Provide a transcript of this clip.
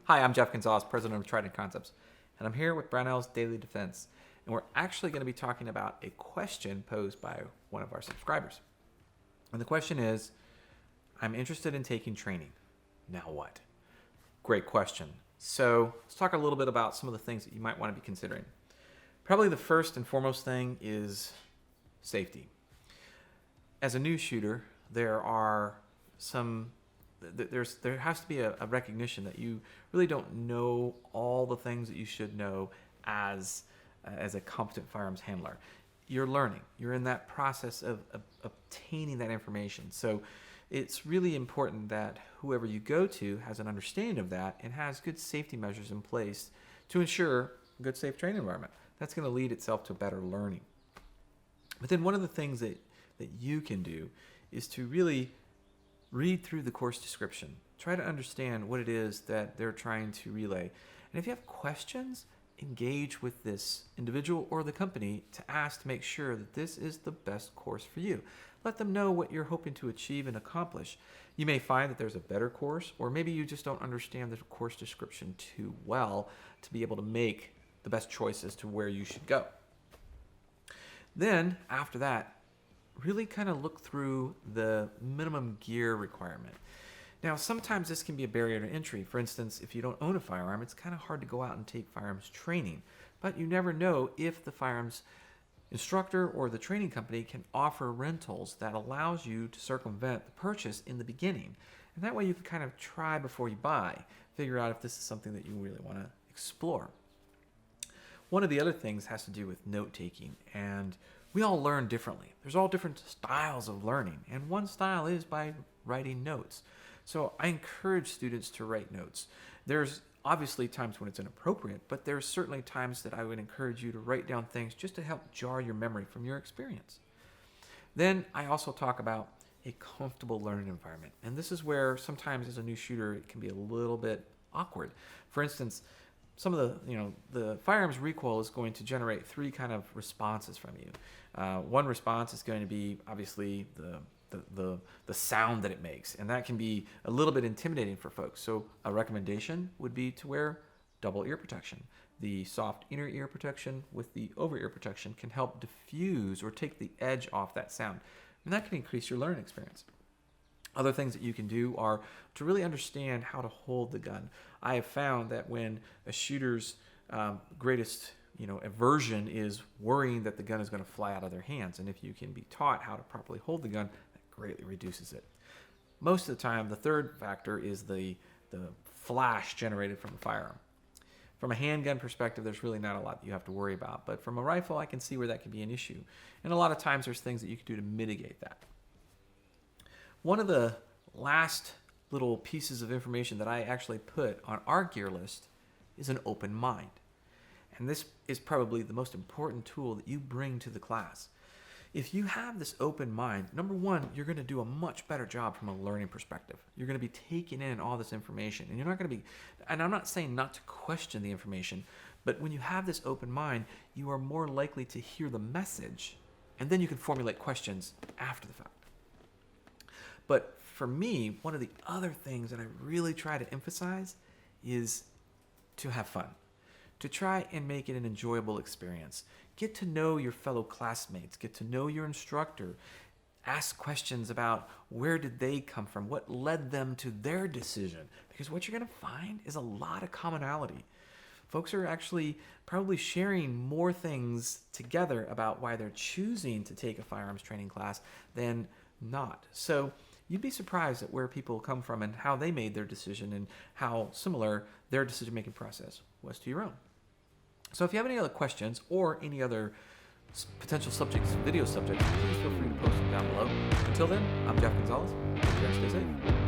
Hi, I'm Jeff Gonzalez, president of Trident Concepts, and I'm here with Brownells Daily Defense, and we're actually going to be talking about a question posed by one of our subscribers. And the question is, I'm interested in taking training. Now what? Great question. So let's talk a little bit about some of the things that you might want to be considering. Probably the first and foremost thing is safety. As a new shooter, there has to be a recognition that you really don't know all the things that you should know as a competent firearms handler. You're learning. You're in that process of obtaining that information. So it's really important that whoever you go to has an understanding of that and has good safety measures in place to ensure a good, safe training environment. That's going to lead itself to better learning. But then one of the things that you can do is to really read through the course description. Try to understand what it is that they're trying to relay. And if you have questions, engage with this individual or the company to ask to make sure that this is the best course for you. Let them know what you're hoping to achieve and accomplish. You may find that there's a better course, or maybe you just don't understand the course description too well to be able to make the best choices to where you should go. Then, after that, really kind of look through the minimum gear requirement. Now, sometimes this can be a barrier to entry. For instance, if you don't own a firearm, it's kind of hard to go out and take firearms training. But you never know if the firearms instructor or the training company can offer rentals that allows you to circumvent the purchase in the beginning. And that way you can kind of try before you buy, figure out if this is something that you really want to explore. One of the other things has to do with note-taking, and we all learn differently. There's all different styles of learning, and one style is by writing notes. So I encourage students to write notes. There's obviously times when it's inappropriate, but there's certainly times that I would encourage you to write down things just to help jar your memory from your experience. Then I also talk about a comfortable learning environment, and this is where sometimes as a new shooter it can be a little bit awkward. For instance, some of the firearms recoil is going to generate three kind of responses from you. One response is going to be obviously the sound that it makes, and that can be a little bit intimidating for folks. So a recommendation would be to wear double ear protection. The soft inner ear protection with the over ear protection can help diffuse or take the edge off that sound, and that can increase your learning experience. Other things that you can do are to really understand how to hold the gun. I have found that when a shooter's greatest aversion is worrying that the gun is going to fly out of their hands, and if you can be taught how to properly hold the gun, that greatly reduces it. Most of the time, the third factor is the flash generated from the firearm. From a handgun perspective, there's really not a lot that you have to worry about, but from a rifle, I can see where that can be an issue. And a lot of times there's things that you can do to mitigate that. One of the last little pieces of information that I actually put on our gear list is an open mind. And this is probably the most important tool that you bring to the class. If you have this open mind, number one, you're going to do a much better job from a learning perspective. You're going to be taking in all this information, and you're not going to be, and I'm not saying not to question the information, but when you have this open mind, you are more likely to hear the message, and then you can formulate questions after the fact. But for me, one of the other things that I really try to emphasize is to have fun, to try and make it an enjoyable experience. Get to know your fellow classmates, get to know your instructor, ask questions about where did they come from, what led them to their decision, because what you're going to find is a lot of commonality. Folks are actually probably sharing more things together about why they're choosing to take a firearms training class than not. So you'd be surprised at where people come from and how they made their decision and how similar their decision-making process was to your own. So if you have any other questions or any other potential subjects, video subjects, please feel free to post them down below. Until then, I'm Jeff Gonzalez. Take care and stay safe.